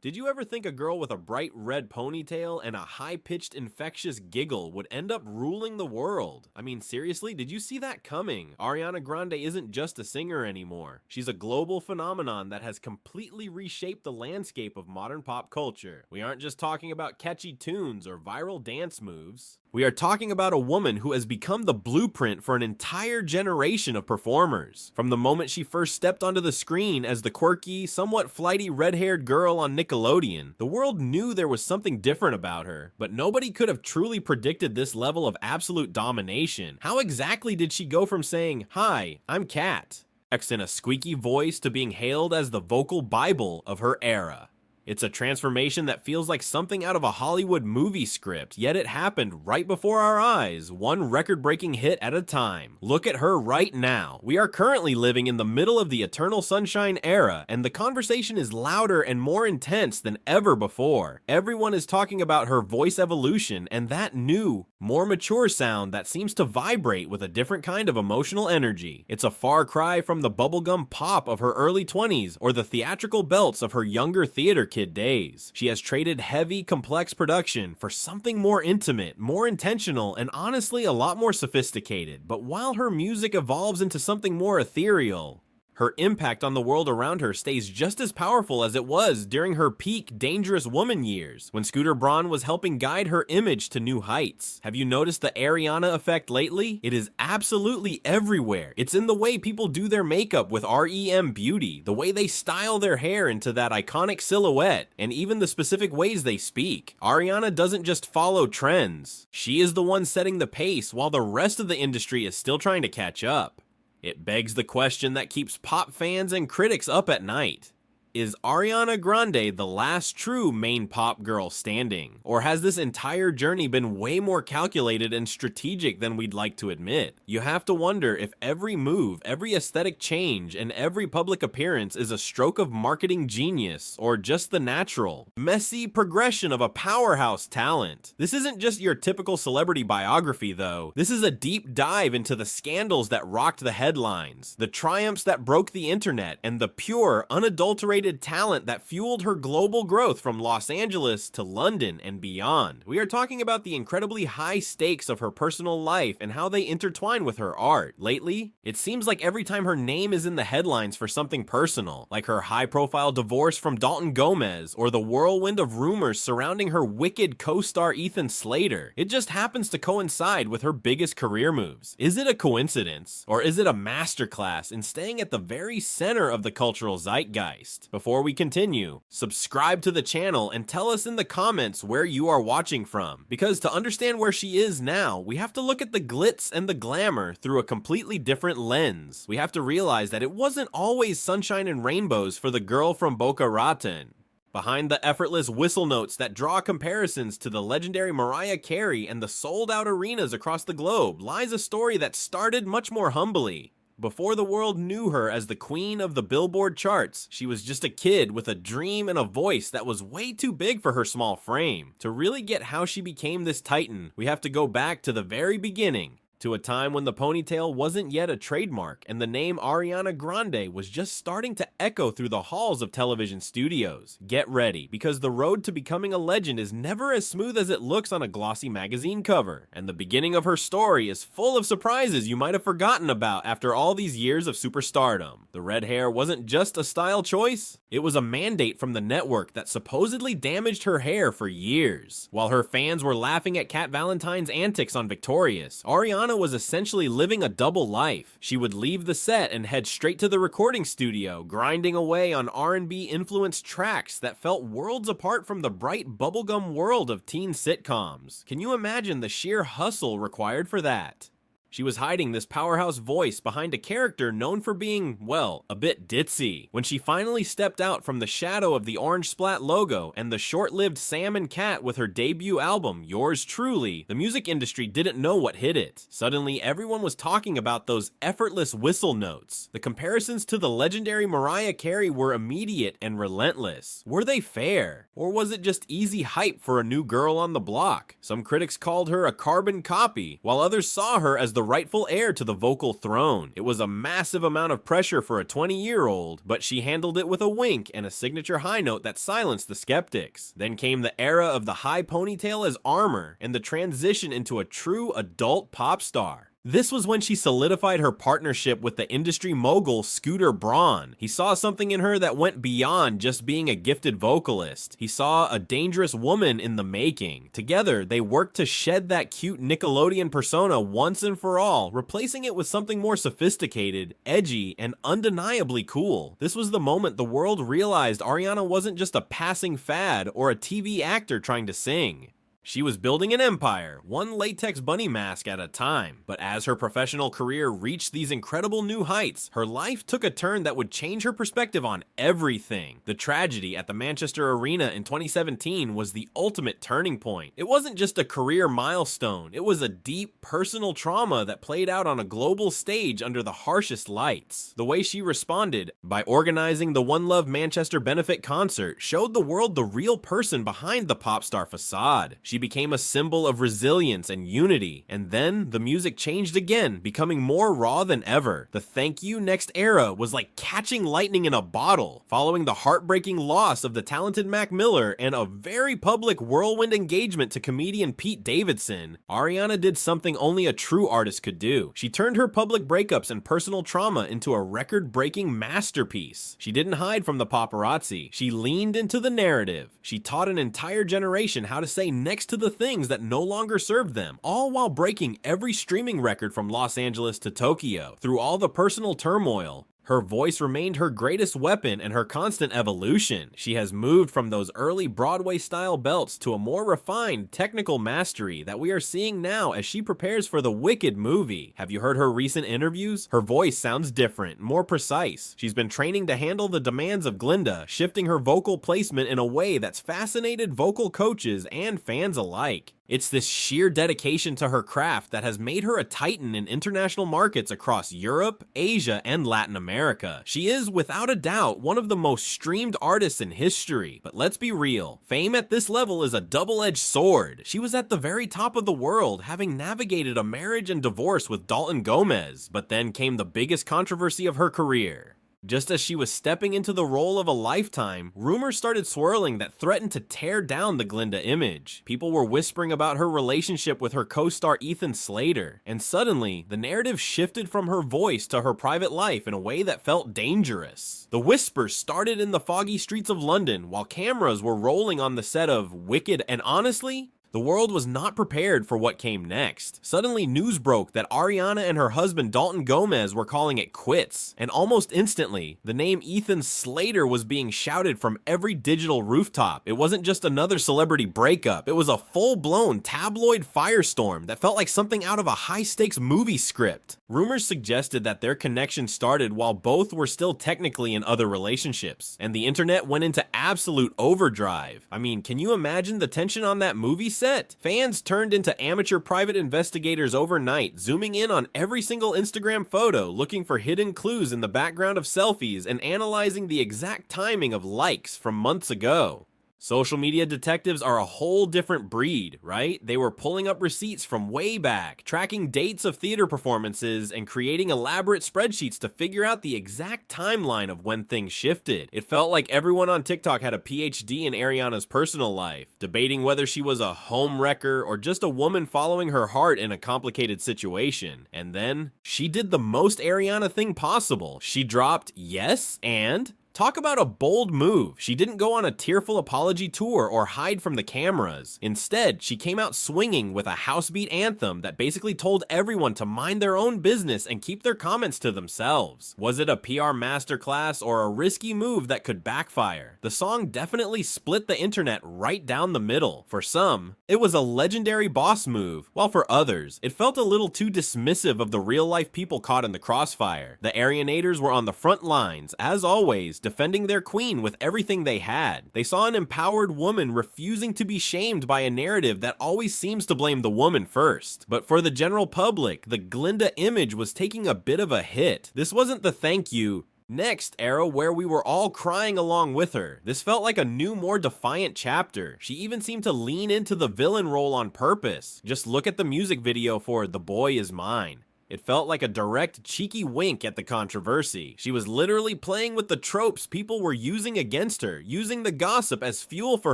Did you ever think a girl with a bright red ponytail and a high-pitched infectious giggle would end up ruling the world? I mean, seriously, did you see that coming? Ariana Grande isn't just a singer anymore. She's a global phenomenon that has completely reshaped the landscape of modern pop culture. We aren't just talking about catchy tunes or viral dance moves. We are talking about a woman who has become the blueprint for an entire generation of performers. From the moment she first stepped onto the screen as the quirky, somewhat flighty red-haired girl on Nickelodeon, the world knew there was something different about her, but nobody could have truly predicted this level of absolute domination. How exactly did she go from saying, "Hi, I'm Kat," in a squeaky voice to being hailed as the vocal Bible of her era? It's a transformation that feels like something out of a Hollywood movie script, yet it happened right before our eyes, one record-breaking hit at a time. Look at her right now. We are currently living in the middle of the Eternal Sunshine era, and the conversation is louder and more intense than ever before. Everyone is talking about her voice evolution and that new, more mature sound that seems to vibrate with a different kind of emotional energy. It's a far cry from the bubblegum pop of her early 20s or the theatrical belts of her younger theater kid days. She has traded heavy, complex production for something more intimate, more intentional, and honestly a lot more sophisticated. But while her music evolves into something more ethereal, her impact on the world around her stays just as powerful as it was during her peak Dangerous Woman years, when Scooter Braun was helping guide her image to new heights. Have you noticed the Ariana effect lately? It is absolutely everywhere. It's in the way people do their makeup with REM Beauty, the way they style their hair into that iconic silhouette, and even the specific ways they speak. Ariana doesn't just follow trends. She is the one setting the pace while the rest of the industry is still trying to catch up. It begs the question that keeps pop fans and critics up at night. Is Ariana Grande the last true main pop girl standing? Or has this entire journey been way more calculated and strategic than we'd like to admit? You have to wonder if every move, every aesthetic change, and every public appearance is a stroke of marketing genius, or just the natural, messy progression of a powerhouse talent. This isn't just your typical celebrity biography, though. This is a deep dive into the scandals that rocked the headlines, the triumphs that broke the internet, and the pure, unadulterated talent that fueled her global growth from Los Angeles to London and beyond. We are talking about the incredibly high stakes of her personal life and how they intertwine with her art. Lately, it seems like every time her name is in the headlines for something personal, like her high-profile divorce from Dalton Gomez or the whirlwind of rumors surrounding her Wicked co-star Ethan Slater, it just happens to coincide with her biggest career moves. Is it a coincidence, or is it a masterclass in staying at the very center of the cultural zeitgeist? Before we continue, subscribe to the channel and tell us in the comments where you are watching from, because to understand where she is now, we have to look at the glitz and the glamour through a completely different lens. We have to realize that it wasn't always sunshine and rainbows for the girl from Boca Raton. Behind the effortless whistle notes that draw comparisons to the legendary Mariah Carey and the sold-out arenas across the globe lies a story that started much more humbly. Before the world knew her as the queen of the Billboard charts, she was just a kid with a dream and a voice that was way too big for her small frame. To really get how she became this titan, we have to go back to the very beginning, to a time when the ponytail wasn't yet a trademark and the name Ariana Grande was just starting to echo through the halls of television studios. Get ready, because the road to becoming a legend is never as smooth as it looks on a glossy magazine cover, and the beginning of her story is full of surprises you might have forgotten about after all these years of superstardom. The red hair wasn't just a style choice, it was a mandate from the network that supposedly damaged her hair for years. While her fans were laughing at Kat Valentine's antics on Victorious, Ariana was essentially living a double life. She would leave the set and head straight to the recording studio, grinding away on R&B influenced tracks that felt worlds apart from the bright bubblegum world of teen sitcoms. Can you imagine the sheer hustle required for that? She was hiding this powerhouse voice behind a character known for being, well, a bit ditzy. When she finally stepped out from the shadow of the orange splat logo and the short-lived Sam and Cat with her debut album, Yours Truly, the music industry didn't know what hit it. Suddenly, everyone was talking about those effortless whistle notes. The comparisons to the legendary Mariah Carey were immediate and relentless. Were they fair? Or was it just easy hype for a new girl on the block? Some critics called her a carbon copy, while others saw her as the the rightful heir to the vocal throne. It was a massive amount of pressure for a 20-year-old, but she handled it with a wink and a signature high note that silenced the skeptics. Then came the era of the high ponytail as armor and the transition into a true adult pop star. This was when she solidified her partnership with the industry mogul Scooter Braun. He saw something in her that went beyond just being a gifted vocalist. He saw a dangerous woman in the making. Together, they worked to shed that cute Nickelodeon persona once and for all, replacing it with something more sophisticated, edgy, and undeniably cool. This was the moment the world realized Ariana wasn't just a passing fad or a TV actor trying to sing. She was building an empire, one latex bunny mask at a time. But as her professional career reached these incredible new heights, her life took a turn that would change her perspective on everything. The tragedy at the Manchester Arena in 2017 was the ultimate turning point. It wasn't just a career milestone, it was a deep personal trauma that played out on a global stage under the harshest lights. The way she responded, by organizing the One Love Manchester benefit concert, showed the world the real person behind the pop star facade. She became a symbol of resilience and unity, and then the music changed again, becoming more raw than ever. The Thank You Next era was like catching lightning in a bottle. Following the heartbreaking loss of the talented Mac Miller and a very public whirlwind engagement to comedian Pete Davidson, Ariana did something only a true artist could do. She turned her public breakups and personal trauma into a record-breaking masterpiece. She didn't hide from the paparazzi. She leaned into the narrative. She taught an entire generation how to say next to the things that no longer served them, all while breaking every streaming record from Los Angeles to Tokyo. Through all the personal turmoil, her voice remained her greatest weapon and her constant evolution. She has moved from those early Broadway-style belts to a more refined technical mastery that we are seeing now as she prepares for the Wicked movie. Have you heard her recent interviews? Her voice sounds different, more precise. She's been training to handle the demands of Glinda, shifting her vocal placement in a way that's fascinated vocal coaches and fans alike. It's this sheer dedication to her craft that has made her a titan in international markets across Europe, Asia, and Latin America. She is, without a doubt, one of the most streamed artists in history. But let's be real, fame at this level is a double-edged sword. She was at the very top of the world, having navigated a marriage and divorce with Dalton Gomez, but then came the biggest controversy of her career. Just as she was stepping into the role of a lifetime, rumors started swirling that threatened to tear down the Glinda image. People were whispering about her relationship with her co-star Ethan Slater, and suddenly, the narrative shifted from her voice to her private life in a way that felt dangerous. The whispers started in the foggy streets of London while cameras were rolling on the set of Wicked, and honestly, the world was not prepared for what came next. Suddenly, news broke that Ariana and her husband Dalton Gomez were calling it quits, and almost instantly, the name Ethan Slater was being shouted from every digital rooftop. It wasn't just another celebrity breakup, it was a full-blown tabloid firestorm that felt like something out of a high-stakes movie script. Rumors suggested that their connection started while both were still technically in other relationships, and the internet went into absolute overdrive. I mean, can you imagine the tension on that movie set? Fans turned into amateur private investigators overnight, zooming in on every single Instagram photo, looking for hidden clues in the background of selfies and analyzing the exact timing of likes from months ago. Social media detectives are a whole different breed, right? They were pulling up receipts from way back, tracking dates of theater performances, and creating elaborate spreadsheets to figure out the exact timeline of when things shifted. It felt like everyone on TikTok had a PhD in Ariana's personal life, debating whether she was a home wrecker or just a woman following her heart in a complicated situation. And then, she did the most Ariana thing possible. She dropped Yes and talk about a bold move. She didn't go on a tearful apology tour or hide from the cameras. Instead, she came out swinging with a housebeat anthem that basically told everyone to mind their own business and keep their comments to themselves. Was it a PR masterclass or a risky move that could backfire? The song definitely split the internet right down the middle. For some, it was a legendary boss move, while for others, it felt a little too dismissive of the real-life people caught in the crossfire. The Arianators were on the front lines, as always, defending their queen with everything they had. They saw an empowered woman refusing to be shamed by a narrative that always seems to blame the woman first. But for the general public, the Glinda image was taking a bit of a hit. This wasn't the thank you next era where we were all crying along with her. This felt like a new, more defiant chapter. She even seemed to lean into the villain role on purpose. Just look at the music video for The Boy Is Mine. It felt like a direct, cheeky wink at the controversy. She was literally playing with the tropes people were using against her, using the gossip as fuel for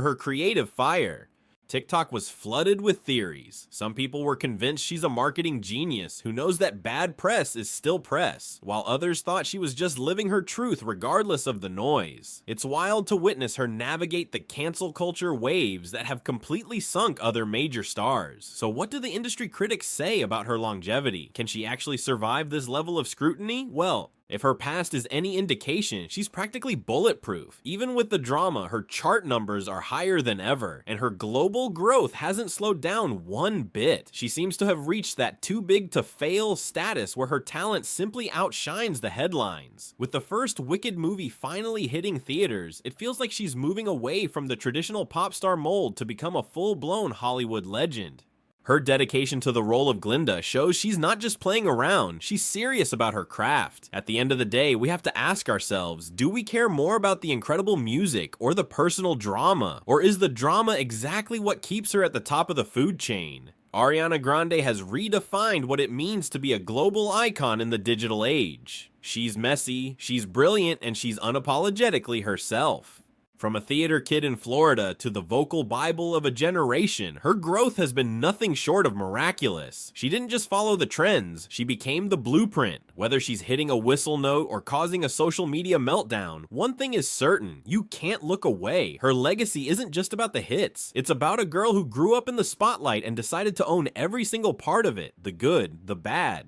her creative fire. TikTok was flooded with theories. Some people were convinced she's a marketing genius who knows that bad press is still press, while others thought she was just living her truth regardless of the noise. It's wild to witness her navigate the cancel culture waves that have completely sunk other major stars. So what do the industry critics say about her longevity? Can she actually survive this level of scrutiny? Well, if her past is any indication, she's practically bulletproof. Even with the drama, her chart numbers are higher than ever, and her global growth hasn't slowed down one bit. She seems to have reached that too big to fail status where her talent simply outshines the headlines. With the first Wicked movie finally hitting theaters, it feels like she's moving away from the traditional pop star mold to become a full-blown Hollywood legend. Her dedication to the role of Glinda shows she's not just playing around, she's serious about her craft. At the end of the day, we have to ask ourselves, do we care more about the incredible music or the personal drama? Or is the drama exactly what keeps her at the top of the food chain? Ariana Grande has redefined what it means to be a global icon in the digital age. She's messy, she's brilliant, and she's unapologetically herself. From a theater kid in Florida to the vocal Bible of a generation, her growth has been nothing short of miraculous. She didn't just follow the trends, she became the blueprint. Whether she's hitting a whistle note or causing a social media meltdown, one thing is certain, you can't look away. Her legacy isn't just about the hits. It's about a girl who grew up in the spotlight and decided to own every single part of it, the good, the bad,